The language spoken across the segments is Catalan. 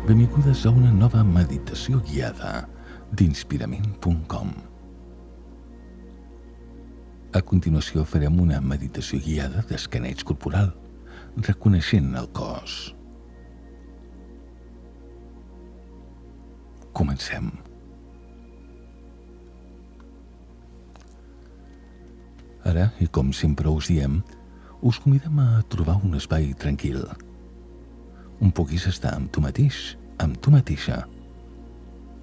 Benvingudes a una nova meditació guiada d'inspirament.com. A continuació farem una meditació guiada d'escaneig corporal, reconeixent el cos. Comencem. Ara, i com sempre us diem, us convidem a trobar un espai tranquil, on puguis estar amb tu mateix, amb tu mateixa,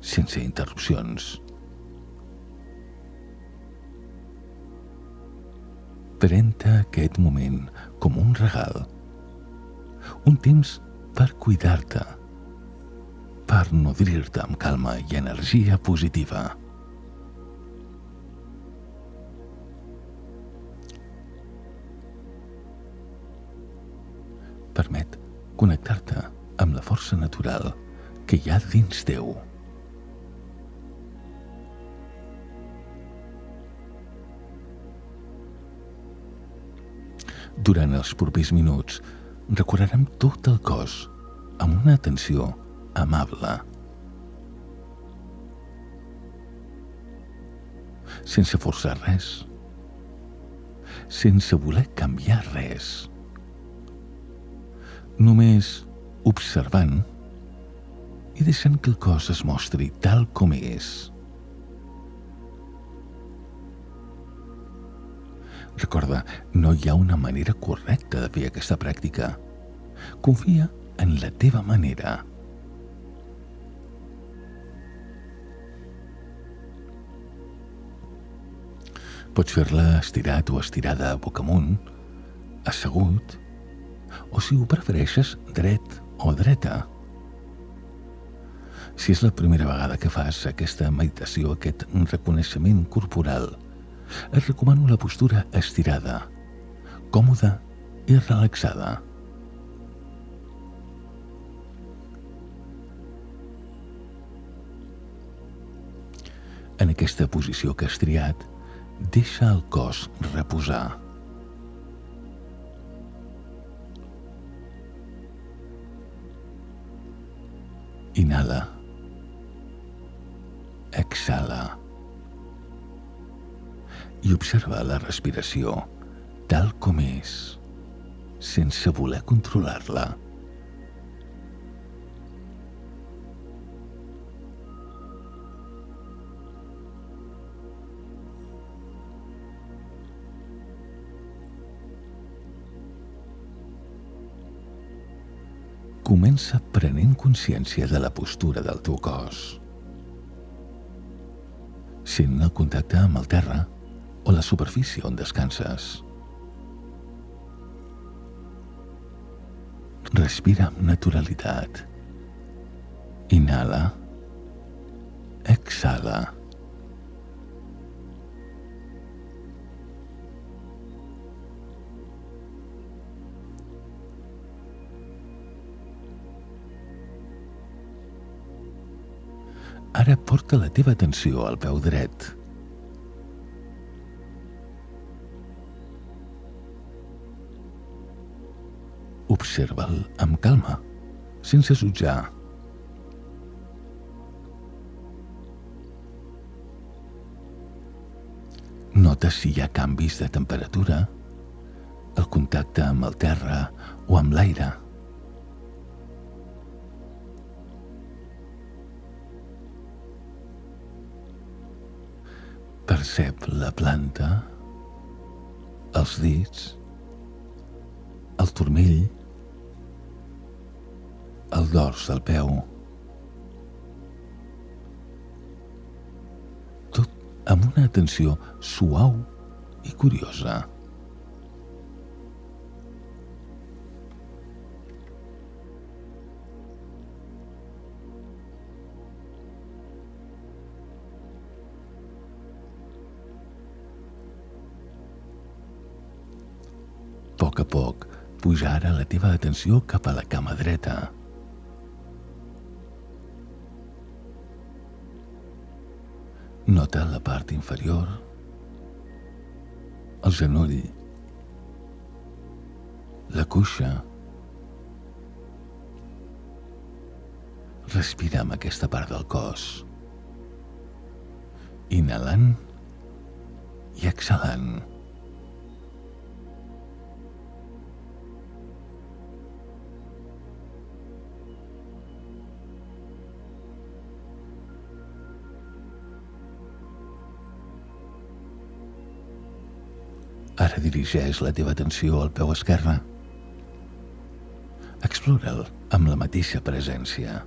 sense interrupcions. Pren-te aquest moment com un regal, un temps per cuidar-te, per nodrir-te amb calma i energia positiva. Permet connectar-te amb la força natural que hi ha dins teu. Durant els propers minuts recorrerem tot el cos amb una atenció amable, sense forçar res, sense voler canviar res, només observant i deixant que el cos es mostri tal com és. Recorda, no hi ha una manera correcta de fer aquesta pràctica. Confia en la teva manera. Pots fer-la estirat o estirada boca amunt, assegut, o si ho prefereixes, dret o dreta. Si és la primera vegada que fas aquesta meditació, aquest reconeixement corporal, et recomano la postura estirada, còmoda i relaxada. En aquesta posició que has triat, deixa el cos reposar. Inhala. Exhala. I observa la respiració tal com és, sense voler controlar-la. Comença prenent consciència de la postura del teu cos. Sent el contacte amb el terra o la superfície on descanses. Respira amb naturalitat. Inhala. Exhala. Ara porta la teva atenció al peu dret. Observa'l amb calma, sense jutjar. Nota si hi ha canvis de temperatura, el contacte amb el terra o amb l'aire. Percep la planta, els dits, el turmell, el dors del peu. Tot amb una atenció suau i curiosa. A poc a poc, puja ara la teva atenció cap a la cama dreta. Nota la part inferior, el genoll, la cuixa, Respira amb aquesta part del cos, inhalant i exhalant. Ara dirigeix la teva atenció al peu esquerre. Explora'l amb la mateixa presència.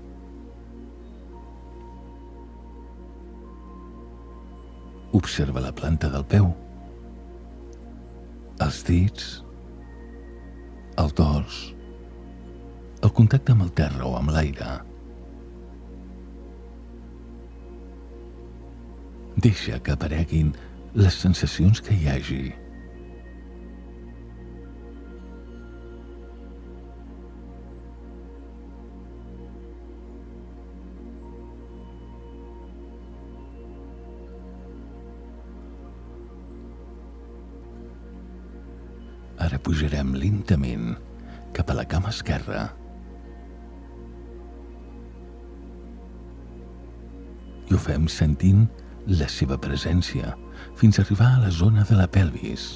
Observa la planta del peu, els dits, el dors, el contacte amb el terra o amb l'aire. Deixa que apareguin les sensacions que hi hagi. Ara pujarem lentament cap a la cama esquerra. I ho fem sentint la seva presència fins a arribar a la zona de la pelvis.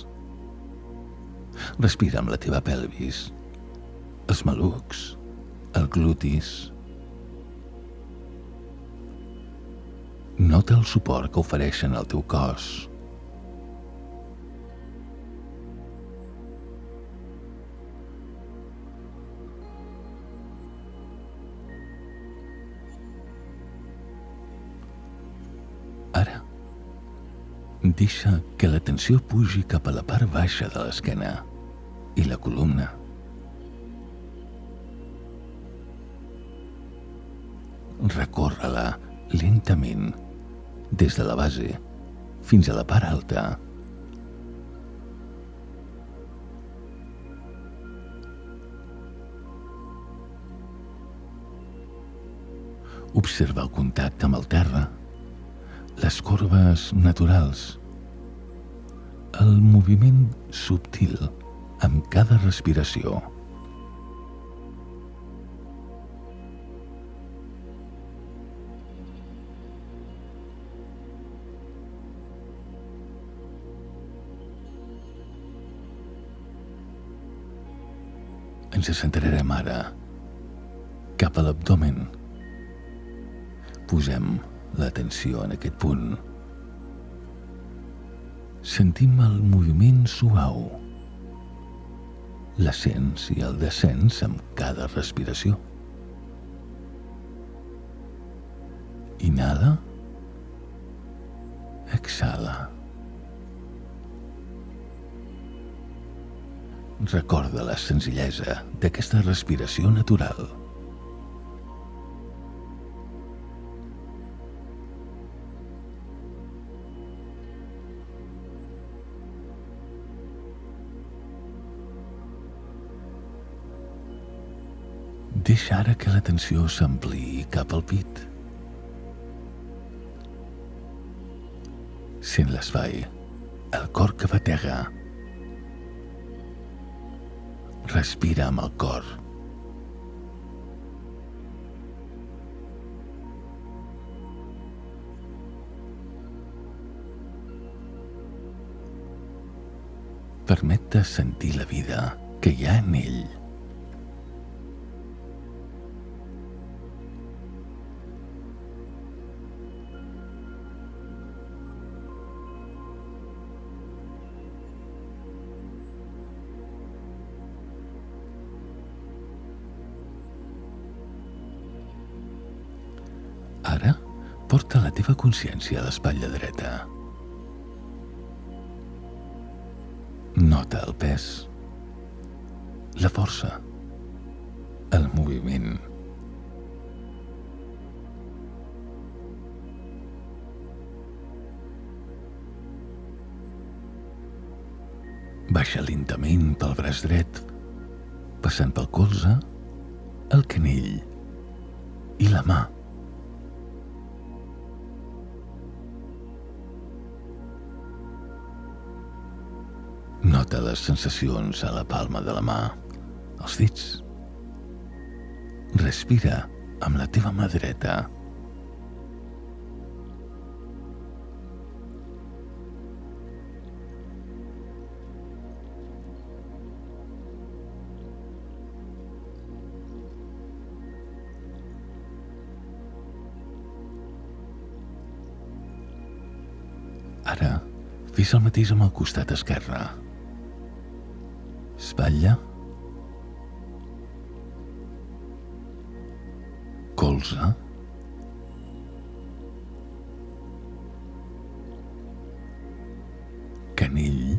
Respira amb la teva pelvis, els malucs, el glutis. Nota el suport que ofereixen al teu cos. Ara, deixa que la tensió pugi cap a la part baixa de l'esquena i la columna. Recórre-la lentament des de la base fins a la part alta. Observa el contacte amb el terra, les corbes naturals, el moviment subtil amb cada respiració. Ens centrarem ara cap a l'abdomen. Posem l'atenció en aquest punt. Sentim el moviment suau, l'ascens i el descens amb cada respiració. Inhala, exhala. Recorda la senzillesa d'aquesta respiració natural. Deixa ara que la tensió s'ampliï cap al pit. Sent l'espai, el cor que batega. Respira amb el cor. Permet-te sentir la vida que hi ha en ell. Ara, porta la teva consciència a l'espatlla dreta. Nota el pes, la força, el moviment. Baixa lentament pel braç dret, passant pel colze, el canell i la mà. Nota les sensacions a la palma de la mà, els dits. Respira amb la teva mà dreta. Ara, fes el mateix amb el costat esquerre. Espatlla, colze, canell,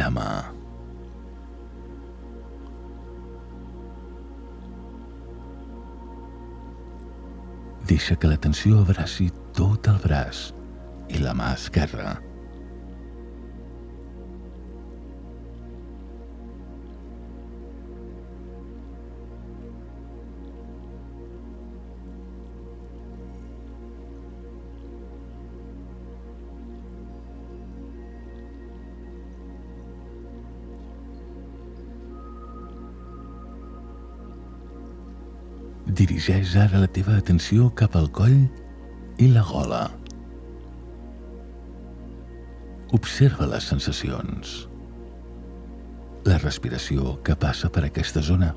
la mà. Deixa que la tensió abraci tot el braç i la mà esquerra. Dirigeix ara la teva atenció cap al coll i la gola. Observa les sensacions. La respiració que passa per aquesta zona.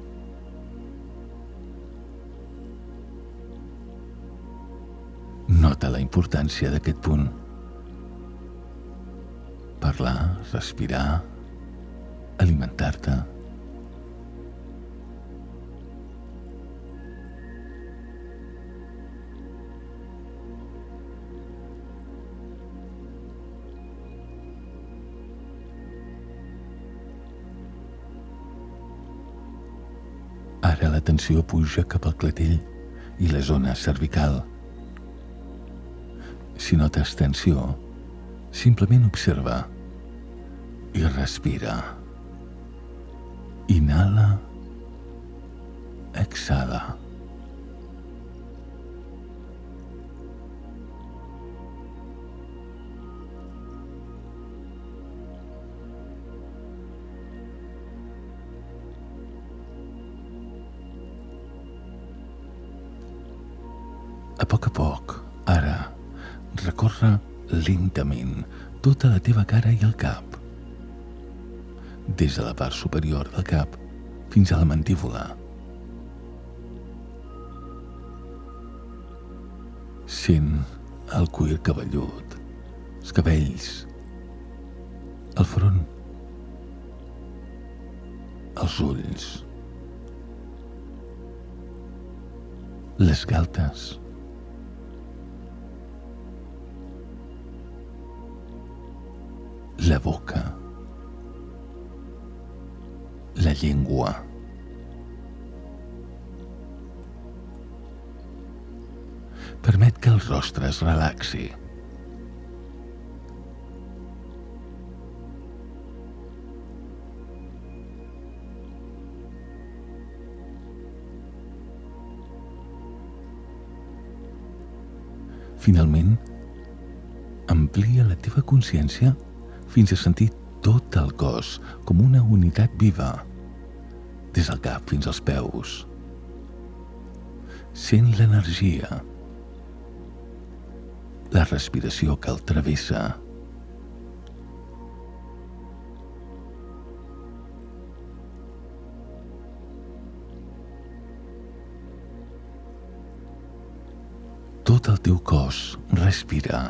Nota la importància d'aquest punt. Parlar, respirar, alimentar-te. Ara l'atenció puja cap al clatell i la zona cervical. Si notes tensió, simplement observa i respira. Inhala, exhala. A poc, ara, recorre lentament tota la teva cara i el cap. Des de la part superior del cap fins a la mandíbula. Sent el cuir cabellut, els cabells, el front, els ulls, les galtes, la boca, la llengua. Permet que el rostre es relaxi. Finalment, amplia la teva consciència fins a sentir tot el cos com una unitat viva, des del cap fins als peus. Sent l'energia, la respiració que el travessa. Tot el teu cos respira.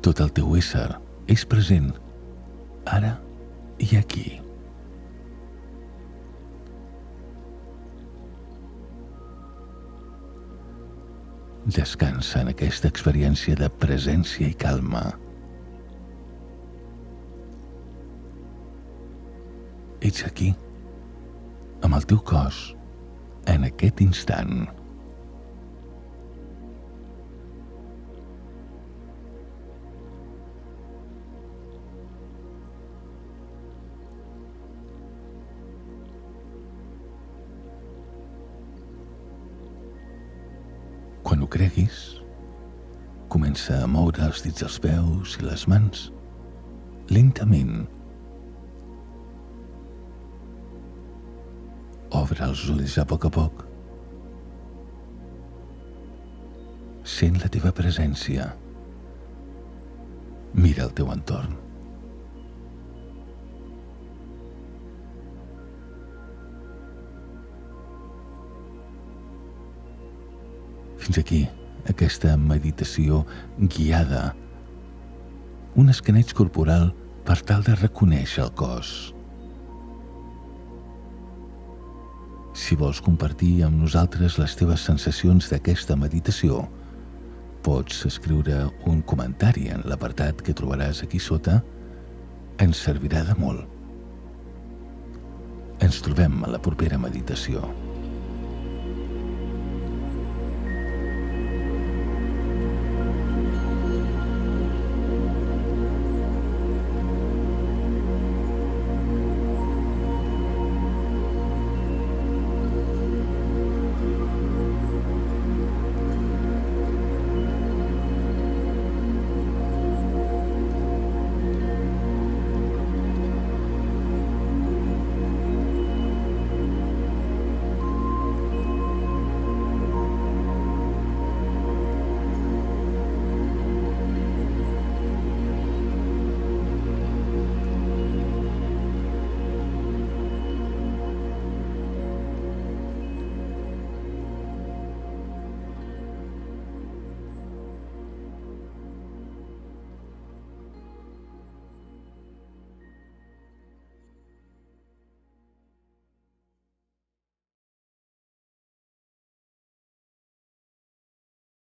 Tot el teu ésser és present, ara i aquí. Descansa en aquesta experiència de presència i calma. Ets aquí, amb el teu cos, en aquest instant. Quan ho creguis, comença a moure els dits dels peus i les mans lentament. Obre els ulls a poc. Sent la teva presència. Mira el teu entorn. Fins aquí aquesta meditació guiada, un escaneig corporal per tal de reconèixer el cos. Si vols compartir amb nosaltres les teves sensacions d'aquesta meditació, pots escriure un comentari en l'apartat que trobaràs aquí sota. Ens servirà de molt. Ens trobem a la propera meditació.